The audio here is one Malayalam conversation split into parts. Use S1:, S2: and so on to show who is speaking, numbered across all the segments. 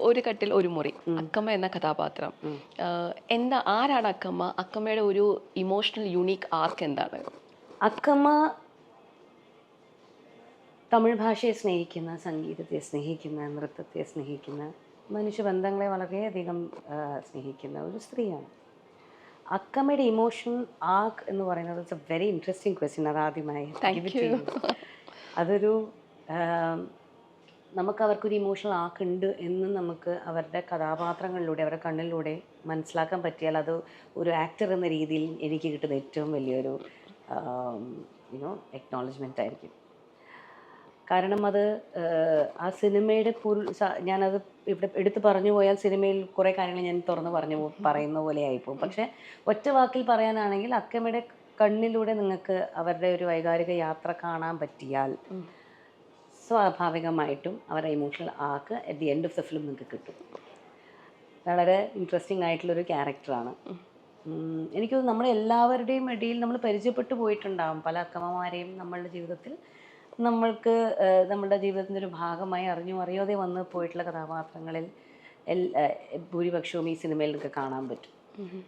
S1: ഒരു കട്ടിൽ ഒരു മുറി, അക്കമ്മ എന്ന കഥാപാത്രം. ആരാണ് അക്കമ്മ? അക്കമ്മയുടെ ഒരു ഇമോഷണൽ യൂണീക്ക് ആർക്ക് എന്താണ്?
S2: അക്കമ്മ തമിഴ് ഭാഷയെ സ്നേഹിക്കുന്ന, സംഗീതത്തെ സ്നേഹിക്കുന്ന, നൃത്തത്തെ സ്നേഹിക്കുന്ന, മനുഷ്യബന്ധങ്ങളെ വളരെയധികം സ്നേഹിക്കുന്ന ഒരു സ്ത്രീയാണ്. അക്കമ്മയുടെ ഇമോഷൻ ആർക്ക് എന്ന് പറയുന്നത് it's a very interesting question. അതാദ്യമായി അതൊരു നമുക്ക് അവർക്കൊരു ഇമോഷണൽ ആർക്ക് ഉണ്ട് എന്ന് നമുക്ക് അവരുടെ കഥാപാത്രങ്ങളിലൂടെ, അവരുടെ കണ്ണിലൂടെ മനസ്സിലാക്കാൻ പറ്റിയാൽ അത് ഒരു ആക്ടർ എന്ന രീതിയിൽ എനിക്ക് കിട്ടുന്ന ഏറ്റവും വലിയൊരു എക്നോളജ്മെൻ്റ് ആയിരിക്കും. കാരണം അത് ആ സിനിമയുടെ ഞാനത് ഇവിടെ എടുത്ത് പറഞ്ഞു പോയാൽ സിനിമയിൽ കുറേ കാര്യങ്ങൾ ഞാൻ തുറന്ന് പറയുന്ന പോലെ ആയിപ്പോവും. പക്ഷേ ഒറ്റ വാക്കിൽ പറയാനാണെങ്കിൽ അക്കമ്മയുടെ കണ്ണിലൂടെ നിങ്ങൾക്ക് അവരുടെ ഒരു വൈകാരിക യാത്ര കാണാൻ പറ്റിയാൽ സ്വാഭാവികമായിട്ടും അവരുടെ emotional arc at the end of the film നിങ്ങൾക്ക് കിട്ടും. വളരെ ഇൻട്രസ്റ്റിംഗ് ആയിട്ടുള്ളൊരു ക്യാരക്ടറാണ്. എനിക്ക് തോന്നുന്നു നമ്മളെല്ലാവരുടെയും ഇടയിൽ നമ്മൾ പരിചയപ്പെട്ടു പോയിട്ടുണ്ടാകും പല അക്കമ്മമാരെയും നമ്മളുടെ ജീവിതത്തിൽ. നമ്മൾക്ക് നമ്മുടെ ജീവിതത്തിൻ്റെ ഒരു ഭാഗമായി അറിയാതെ വന്ന് പോയിട്ടുള്ള കഥാപാത്രങ്ങളിൽ ഭൂരിപക്ഷവും ഈ സിനിമയിൽ നിങ്ങൾക്ക് കാണാൻ പറ്റും.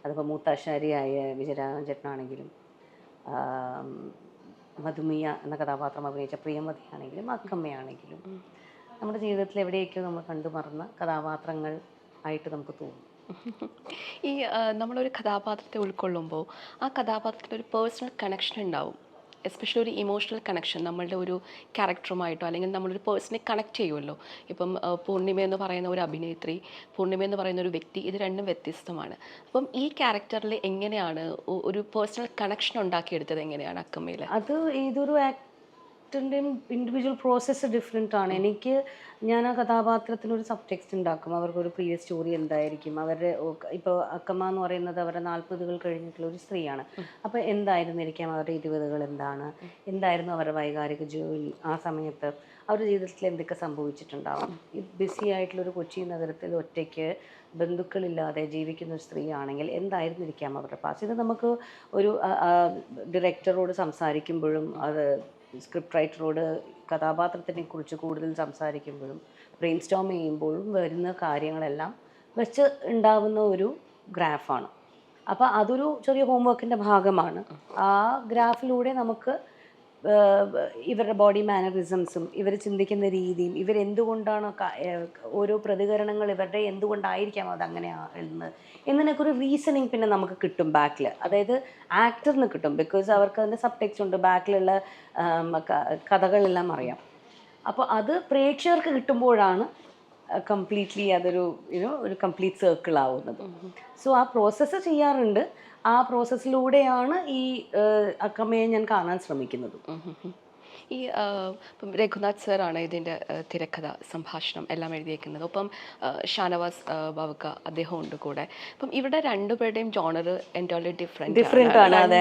S2: അതിപ്പോൾ മൂത്താശാരിയായ വിജയരാഘവൻ ചേട്ടനാണെങ്കിലും, മധുമിയ എന്ന കഥാപാത്രം അഭിനയിച്ച പ്രിയമതിയാണെങ്കിലും, അക്കമ്മയാണെങ്കിലും നമ്മുടെ ജീവിതത്തിൽ എവിടെയൊക്കെയോ നമ്മൾ കണ്ടുമറന്ന കഥാപാത്രങ്ങൾ ആയിട്ട് നമുക്ക് തോന്നും.
S1: ഈ നമ്മളൊരു കഥാപാത്രത്തെ ഉൾക്കൊള്ളുമ്പോൾ ആ കഥാപാത്രത്തിൽ ഒരു പേഴ്സണൽ കണക്ഷൻ ഉണ്ടാവും. എസ്പെഷ്യലി ഒരു ഇമോഷണൽ കണക്ഷൻ നമ്മളുടെ ഒരു ക്യാരക്ടറുമായിട്ടോ അല്ലെങ്കിൽ നമ്മളൊരു പേഴ്സണെ കണക്ട് ചെയ്യുമല്ലോ. ഇപ്പം പൂർണിമ എന്ന് പറയുന്ന ഒരു അഭിനേത്രി, പൂർണിമ എന്ന് പറയുന്ന ഒരു വ്യക്തി, ഇത് രണ്ടും വ്യത്യസ്തമാണ്. അപ്പം ഈ ക്യാരക്ടറിൽ എങ്ങനെയാണ് ഒരു പേഴ്സണൽ കണക്ഷൻ ഉണ്ടാക്കിയെടുത്തത്? എങ്ങനെയാണ് അക്കമ്മയിൽ?
S2: അത് ഏതൊരു ആക്ടറിൻ്റെയും ഇൻഡിവിജ്വൽ പ്രോസസ്സ് ഡിഫറെൻ്റ് ആണ്. ഞാൻ ആ കഥാപാത്രത്തിനൊരു സബ് ടെക്സ്റ്റ് ഉണ്ടാക്കും. അവർക്കൊരു പ്രിയ സ്റ്റോറി എന്തായിരിക്കും, അവരുടെ ഇപ്പോൾ അക്കമ്മ എന്ന് പറയുന്നത് അവരുടെ 40കൾ കഴിഞ്ഞിട്ടുള്ള ഒരു സ്ത്രീയാണ്. അപ്പോൾ എന്തായിരുന്നിരിക്കാം അവരുടെ 20കൾ, എന്തായിരുന്നു അവരുടെ വൈകാരിക ജോലി, ആ സമയത്ത് അവരുടെ ജീവിതത്തിൽ എന്തൊക്കെ സംഭവിച്ചിട്ടുണ്ടാവും. ഈ ബിസി ആയിട്ടുള്ളൊരു കൊച്ചി നഗരത്തിൽ ഒറ്റയ്ക്ക് ബന്ധുക്കളില്ലാതെ ജീവിക്കുന്ന ഒരു സ്ത്രീ ആണെങ്കിൽ എന്തായിരുന്നിരിക്കാം അവരുടെ പാസ്. ഇത് നമുക്ക് ഒരു ഡയറക്ടറോട് സംസാരിക്കുമ്പോഴും, അത് സ്ക്രിപ്റ്റ് റൈറ്ററോട് കഥാപാത്രത്തിനെ കുറിച്ച് കൂടുതൽ സംസാരിക്കുമ്പോഴും, ബ്രെയിൻ സ്റ്റോം ചെയ്യുമ്പോഴും വരുന്ന കാര്യങ്ങളെല്ലാം വെച്ച് ഉണ്ടാവുന്ന ഒരു ഗ്രാഫാണ്. അപ്പോൾ അതൊരു ചെറിയ ഹോംവർക്കിൻ്റെ ഭാഗമാണ്. ആ ഗ്രാഫിലൂടെ നമുക്ക് ഇവരുടെ ബോഡി മാനറിസംസും, ഇവർ ചിന്തിക്കുന്ന രീതിയും, ഇവരെന്തുകൊണ്ടാണ് ഓരോ പ്രതികരണങ്ങൾ ഇവരുടെ എന്തുകൊണ്ടായിരിക്കാം അതങ്ങനെ എന്നതിനൊക്കെ ഒരു റീസണിങ് പിന്നെ നമുക്ക് കിട്ടും ബാക്കിൽ. അതായത് ആക്ടറിന് കിട്ടും, ബിക്കോസ് അവർക്ക് അതിൻ്റെ സബ് ടെക്സ്റ്റ് ഉണ്ട്, ബാക്കിലുള്ള കഥകളെല്ലാം അറിയാം. അപ്പോൾ അത് പ്രേക്ഷകർക്ക് കിട്ടുമ്പോഴാണ് കംപ്ലീറ്റ്ലി അതൊരു ഒരു കംപ്ലീറ്റ് സർക്കിൾ ആവുന്നത്. സോ ആ പ്രോസസ്സ് ചെയ്യാറുണ്ട്. ആ പ്രോസസ്സിലൂടെയാണ് ഈ അക്കമ്മയെ ഞാൻ കാണാൻ ശ്രമിക്കുന്നത്.
S1: ഈ ഇപ്പം രഘുനാഥ് സാറാണ് ഇതിൻ്റെ തിരക്കഥ, സംഭാഷണം എല്ലാം എഴുതിയേക്കുന്നത്. ഒപ്പം ഷാനവാസ് ബാവുക്ക അദ്ദേഹം ഉണ്ട് കൂടെ. അപ്പം ഇവിടെ രണ്ടുപേരുടെയും ജോണർ എൻ്റർലി ഡിഫറെൻ്റ് ആണ്.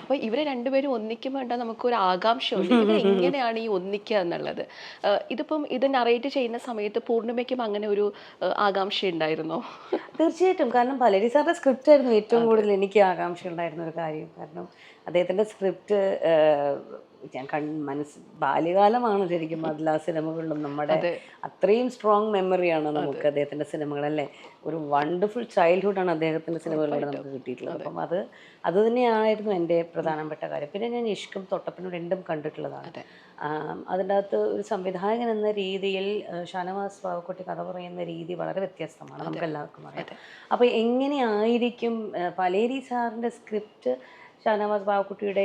S1: അപ്പോൾ ഇവരെ രണ്ടുപേരും ഒന്നിക്കുമ്പോൾ നമുക്കൊരു ആകാംക്ഷയുണ്ട്, ഇവർ എങ്ങനെയാണ് ഈ ഒന്നിക്കുക എന്നുള്ളത്. ഇത് നറേറ്റ് ചെയ്യുന്ന സമയത്ത് പൂർണിമയ്ക്കും അങ്ങനെ ഒരു ആകാംക്ഷ ഉണ്ടായിരുന്നോ?
S2: തീർച്ചയായിട്ടും. കാരണം പലരി സാറിൻ്റെ സ്ക്രിപ്റ്റ് ആയിരുന്നു ഏറ്റവും കൂടുതൽ എനിക്ക് ആകാംക്ഷ ഉണ്ടായിരുന്ന ഒരു കാര്യം. കാരണം അദ്ദേഹത്തിൻ്റെ സ്ക്രിപ്റ്റ് ഞാൻ ബാല്യകാലമാണ് ശരിക്കും അതിൽ ആ സിനിമകളിലും. നമ്മുടെ അത്രയും സ്ട്രോങ് മെമ്മറിയാണ് നമുക്ക് അദ്ദേഹത്തിൻ്റെ സിനിമകളല്ലേ. ഒരു വണ്ടർഫുൾ ചൈൽഡ്ഹുഡാണ് അദ്ദേഹത്തിൻ്റെ സിനിമകളിലൂടെ നമുക്ക് കിട്ടിയിട്ടുള്ളത്. അപ്പം അത് തന്നെയായിരുന്നു എൻ്റെ പ്രധാനപ്പെട്ട കാര്യം. പിന്നെ ഞാൻ ഇഷ്കും തൊട്ടപ്പനും രണ്ടും കണ്ടിട്ടുള്ളതാണ്. അതിൻ്റെ അകത്ത് ഒരു സംവിധായകൻ എന്ന രീതിയിൽ ഷാനവാസ് ബാവക്കുട്ടി കഥ പറയുന്ന രീതി വളരെ വ്യത്യസ്തമാണ്, നമുക്ക് എല്ലാവർക്കും അറിയാം. അപ്പോൾ എങ്ങനെയായിരിക്കും പലേരി സാറിൻ്റെ സ്ക്രിപ്റ്റ് ഷാനവാസ് ബാവക്കുട്ടിയുടെ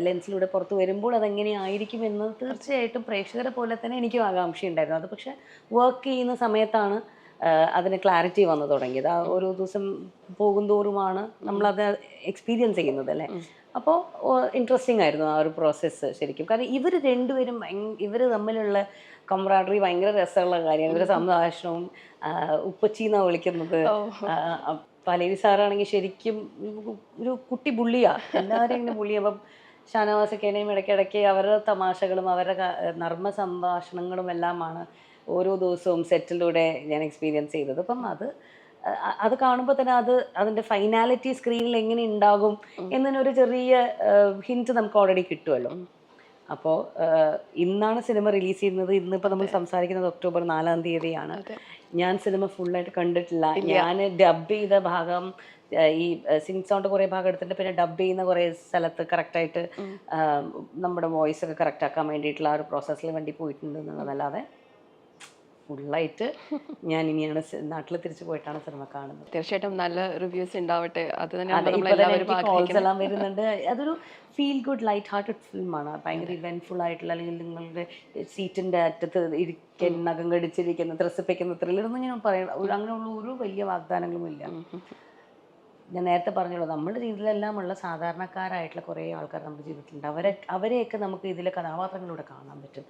S2: ലെൻസിലൂടെ പുറത്ത് വരുമ്പോൾ അതെങ്ങനെയായിരിക്കുമെന്ന് തീർച്ചയായിട്ടും പ്രേക്ഷകരെ പോലെ തന്നെ എനിക്കും ആകാംക്ഷയുണ്ടായിരുന്നു. അത് പക്ഷേ വർക്ക് ചെയ്യുന്ന സമയത്താണ് അതിന് ക്ലാരിറ്റി വന്നു തുടങ്ങിയത്. ആ ഓരോ ദിവസം പോകുന്തോറുമാണ് നമ്മളത് എക്സ്പീരിയൻസ് ചെയ്യുന്നത് അല്ലേ. അപ്പോൾ ഇൻട്രസ്റ്റിംഗ് ആയിരുന്നു ആ ഒരു പ്രോസസ്സ് ശരിക്കും. കാരണം ഇവർ രണ്ടുപേരും ഇവർ തമ്മിലുള്ള കംറാഡറി ഭയങ്കര രസമുള്ള കാര്യമാണ്. ഇവരുടെ സംഭാഷണവും ഉപ്പച്ചീന്നാണ് വിളിക്കുന്നത്. പലേരി സാറാണെങ്കിൽ ശരിക്കും ഒരു കുട്ടി ബുള്ളിയാണ്, എല്ലാവരും ഇങ്ങനെ ബുള്ളി. അപ്പം ഷാനവാസൊക്കെയും ഇടയ്ക്കിടയ്ക്ക് അവരുടെ തമാശകളും അവരുടെ നർമ്മ സംഭാഷണങ്ങളും എല്ലാമാണ് ഓരോ ദിവസവും സെറ്റിലൂടെ ഞാൻ എക്സ്പീരിയൻസ് ചെയ്തത്. അപ്പം അത് കാണുമ്പോൾ തന്നെ അതിൻ്റെ ഫൈനാലിറ്റി സ്ക്രീനിൽ എങ്ങനെ ഉണ്ടാകും എന്നതിനൊരു ചെറിയ ഹിൻറ്റ് നമുക്ക് ഓൾറെഡി കിട്ടുമല്ലോ. അപ്പോൾ ഇന്നാണ് സിനിമ റിലീസ് ചെയ്യുന്നത്. ഇന്നിപ്പോൾ നമ്മൾ സംസാരിക്കുന്നത് ഒക്ടോബർ 4-ാം തീയതിയാണ്. ഞാൻ സിനിമ ഫുള്ളായിട്ട് കണ്ടിട്ടില്ല. ഞാൻ ഡബ് ചെയ്ത ഭാഗം, ഈ സിംഗ് സൗണ്ട് കുറേ ഭാഗം എടുത്തിട്ട് പിന്നെ ഡബ് ചെയ്യുന്ന കുറേ സ്ഥലത്ത് കറക്റ്റായിട്ട് നമ്മുടെ വോയിസ് ഒക്കെ കറക്റ്റ് ആക്കാൻ വേണ്ടിയിട്ടുള്ള ആ ഒരു പ്രോസസ്സിൽ വേണ്ടി പോയിട്ടുണ്ട് എന്നുള്ളതല്ലാതെ ഫുള്ളായിട്ട് ഞാൻ ഇനിയാണ് നാട്ടിൽ തിരിച്ചു പോയിട്ടാണ് സിനിമ കാണുന്നത്.
S1: തീർച്ചയായിട്ടും നല്ല റിവ്യൂസ് ഉണ്ടാവട്ടെ. അത്
S2: കോൾസ്
S1: തന്നെ
S2: എല്ലാം വരുന്നുണ്ട്. അതൊരു ഫീൽ ഗുഡ് ലൈറ്റ് ഹാർട്ടഡ് ഫിലിമാണ്. ഭയങ്കര ഇവന്റ്ഫുൾ ആയിട്ടുള്ള, അല്ലെങ്കിൽ നിങ്ങളുടെ സീറ്റിന്റെ അറ്റത്ത് ഇരിക്കാൻ നഖം കടിച്ചിരിക്കുന്ന ത്രസിപ്പിക്കുന്ന ത്രില്ലറൊന്നും ഞാൻ പറയണം അങ്ങനെയുള്ള ഒരു വലിയ വാഗ്ദാനങ്ങളും ഇല്ല. ഞാൻ നേരത്തെ പറഞ്ഞല്ലോ, നമ്മുടെ ജീവിതത്തിലെല്ലാം ഉള്ള സാധാരണക്കാരായിട്ടുള്ള കുറേ ആൾക്കാർ നമ്മുടെ ജീവിതത്തിലുണ്ട്. അവരെയൊക്കെ നമുക്ക് ഇതിലെ കഥാപാത്രങ്ങളിലൂടെ കാണാൻ പറ്റും.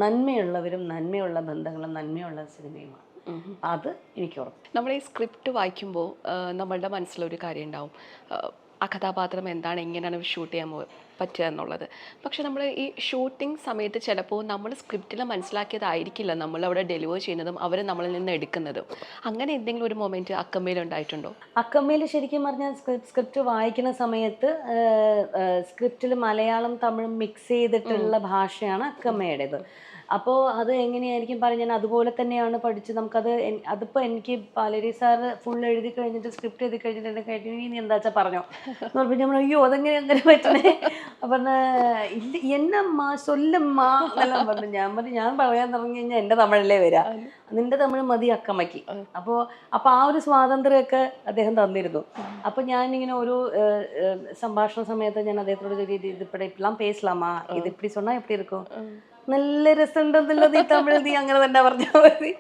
S2: നന്മയുള്ളവരും നന്മയുള്ള ബന്ധങ്ങളും നന്മയുള്ള സിനിമയുമാണ്. അത് എനിക്ക് ഉറപ്പ്.
S1: നമ്മൾ ഈ സ്ക്രിപ്റ്റ് വായിക്കുമ്പോൾ നമ്മളുടെ മനസ്സിലൊരു കാര്യം ഉണ്ടാവും, ആ കഥാപാത്രം എന്താണ്, എങ്ങനെയാണ് ഷൂട്ട് ചെയ്യാൻ പറ്റുക എന്നുള്ളത്. പക്ഷെ നമ്മൾ ഈ ഷൂട്ടിംഗ് സമയത്ത് ചിലപ്പോൾ നമ്മൾ സ്ക്രിപ്റ്റിൽ മനസ്സിലാക്കിയതായിരിക്കില്ല നമ്മൾ അവിടെ ഡെലിവർ ചെയ്യുന്നതും അവർ നമ്മളിൽ നിന്ന് എടുക്കുന്നതും. അങ്ങനെ എന്തെങ്കിലും ഒരു മൊമെൻറ്റ് അക്കമ്മയിൽ ഉണ്ടായിട്ടുണ്ടോ?
S2: അക്കമ്മയിൽ ശരിക്കും പറഞ്ഞാൽ സ്ക്രിപ്റ്റ് വായിക്കുന്ന സമയത്ത് സ്ക്രിപ്റ്റിൽ മലയാളം തമിഴും മിക്സ് ചെയ്തിട്ടുള്ള ഭാഷയാണ് അക്കമ്മയുടേത്. അപ്പോൾ അത് എങ്ങനെയായിരിക്കും പറഞ്ഞാൽ ഞാൻ അതുപോലെ തന്നെയാണ് പഠിച്ച് നമുക്കത് അതിപ്പോൾ എനിക്ക് പാലേരി സാറ് ഫുൾ എഴുതി കഴിഞ്ഞിട്ട് സ്ക്രിപ്റ്റ് എഴുതി കഴിഞ്ഞിട്ട് എന്നെ കഴിഞ്ഞു നീ എന്താ വെച്ചാൽ പറഞ്ഞോ എന്ന് പറഞ്ഞപ്പോൾ നമ്മൾ അയ്യോ അതെങ്ങനെ അങ്ങനെ പറ്റണേ പറഞ്ഞ ഇല്ല എന്നമ്മാ സൊല്ലമ്മാ എന്നെല്ലാം പറഞ്ഞു. ഞാൻ പറയാൻ തുടങ്ങി കഴിഞ്ഞാൽ എൻ്റെ തമിഴിലേ വരാ, നിന്റെ തമിഴ് മതി അക്കമ്മയ്ക്ക്. അപ്പോൾ ആ ഒരു സ്വാതന്ത്ര്യമൊക്കെ അദ്ദേഹം തന്നിരുന്നു. അപ്പോൾ ഞാനിങ്ങനെ ഒരു സംഭാഷണ സമയത്ത് ഞാൻ അദ്ദേഹത്തോട് ഇതിപ്പടെ ഇപ്പെല്ലാം പേസലാമാ, ഇത് ഇപ്പടി சொன்னா எப்படி இருக்கும், നല്ല രസമുണ്ടെന്നുള്ളത് ഈ തമിഴ് നീ അങ്ങനെ തന്നെ പറഞ്ഞാൽ മതി.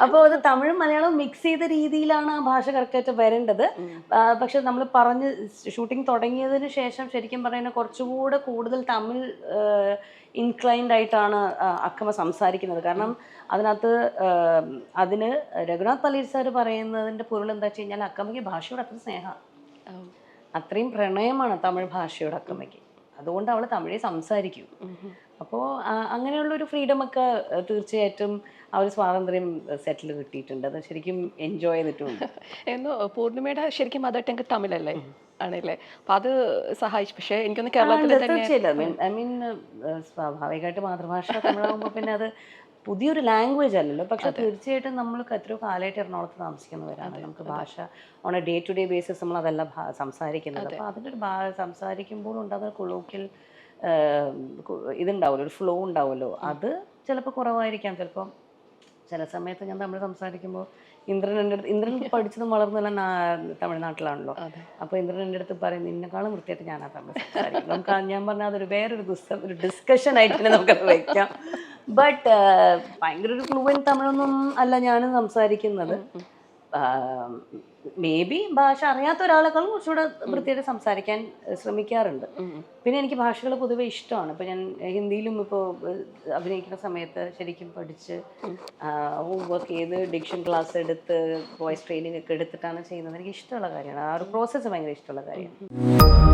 S2: അപ്പോൾ അത് തമിഴും മലയാളവും മിക്സ് ചെയ്ത രീതിയിലാണ് ആ ഭാഷ കറക്റ്റായിട്ട് വരേണ്ടത്. പക്ഷെ നമ്മൾ പറഞ്ഞ് ഷൂട്ടിംഗ് തുടങ്ങിയതിന് ശേഷം ശരിക്കും പറയുന്നത് കുറച്ചുകൂടെ കൂടുതൽ തമിഴ് ഇൻക്ലൈൻഡ് ആയിട്ടാണ് അക്കമ്മ സംസാരിക്കുന്നത്. കാരണം അതിനകത്ത് അതിന് രഘുനാഥ് പലേരി സാർ പറയുന്നതിൻ്റെ പൊരുൾ എന്താ വെച്ച് കഴിഞ്ഞാൽ അക്കമ്മയ്ക്ക് ഭാഷയോട് അത്ര സ്നേഹം, അത്രയും പ്രണയമാണ് തമിഴ് ഭാഷയോട് അക്കമ്മയ്ക്ക്. അതുകൊണ്ട് അവൾ തമിഴേ സംസാരിക്കും. അപ്പോൾ അങ്ങനെയുള്ളൊരു ഫ്രീഡമൊക്കെ തീർച്ചയായിട്ടും ആ ഒരു സ്വാതന്ത്ര്യം സെറ്റിൽ കിട്ടിയിട്ടുണ്ട്. അത് ശരിക്കും എൻജോയ് ചെയ്തിട്ടുണ്ട്.
S1: എന്ന് പൂർണിമയുടെ ശരിക്കും മദർ ടങ് തമിഴല്ലേ ആണല്ലേ? അപ്പം അത് സഹായിച്ചു. പക്ഷേ എനിക്കൊന്ന് കേരളത്തിൽ
S2: തീർച്ചയായിട്ടും ഐ മീൻ സ്വാഭാവികമായിട്ട് മാതൃഭാഷ തമിഴാകുമ്പോൾ പിന്നെ അത് പുതിയൊരു ലാംഗ്വേജ് അല്ലല്ലോ. പക്ഷെ തീർച്ചയായിട്ടും നമ്മൾക്ക് എത്രയോ കാലമായിട്ട് എറണാകുളത്ത് താമസിക്കുന്നവരാണ്. നമുക്ക് ഭാഷ on a day to day basis നമ്മൾ അതെല്ലാം സംസാരിക്കുന്നത്. അപ്പോൾ അതിൻ്റെ ഒരു സംസാരിക്കുമ്പോൾ ഉണ്ടാകുന്ന കൊളോക്കിയൽ ഇതുണ്ടാവുമല്ലോ, ഒരു ഫ്ലോ ഉണ്ടാവുമല്ലോ, അത് ചിലപ്പോൾ കുറവായിരിക്കാം. ചിലപ്പോൾ ചില സമയത്ത് ഞാൻ തമിഴ് സംസാരിക്കുമ്പോൾ ഇന്ദ്രൻ പഠിച്ചതും വളർന്നതെല്ലാം തമിഴ്നാട്ടിലാണല്ലോ. അപ്പോൾ ഇന്ദ്രൻ എൻ്റെ അടുത്ത് പറയും നിന്നെക്കാളും വൃത്തിയായിട്ട് ഞാൻ ആ തമിഴ് സംസാരിക്കും. നമുക്ക് ഞാൻ പറഞ്ഞാൽ അതൊരു വേറൊരു ഒരു ഡിസ്കഷൻ ആയിട്ട് തന്നെ നമുക്കത് വയ്ക്കാം. ബട്ട് ഭയങ്കര ഒരു ഫ്ലുവൻറ്റ് തമിഴൊന്നും അല്ല ഞാനും സംസാരിക്കുന്നത്. മേ ബി ഭാഷ അറിയാത്ത ഒരാളെക്കാളും കുറച്ചുകൂടെ വൃത്തിയായിട്ട് സംസാരിക്കാൻ ശ്രമിക്കാറുണ്ട്. പിന്നെ എനിക്ക് ഭാഷകൾ പൊതുവെ ഇഷ്ടമാണ്. ഇപ്പോൾ ഞാൻ ഹിന്ദിയിലും ഇപ്പോൾ അഭിനയിക്കുന്ന സമയത്ത് ശരിക്കും പഠിച്ച് വർക്ക് ചെയ്ത് ഡിക്ഷൻ ക്ലാസ് എടുത്ത് വോയിസ് ട്രെയിനിങ് ഒക്കെ എടുത്തിട്ടാണ് ചെയ്യുന്നത്. എനിക്ക് ഇഷ്ടമുള്ള കാര്യമാണ്. ആ ഒരു പ്രോസസ്സ് ഭയങ്കര ഇഷ്ടമുള്ള കാര്യമാണ്.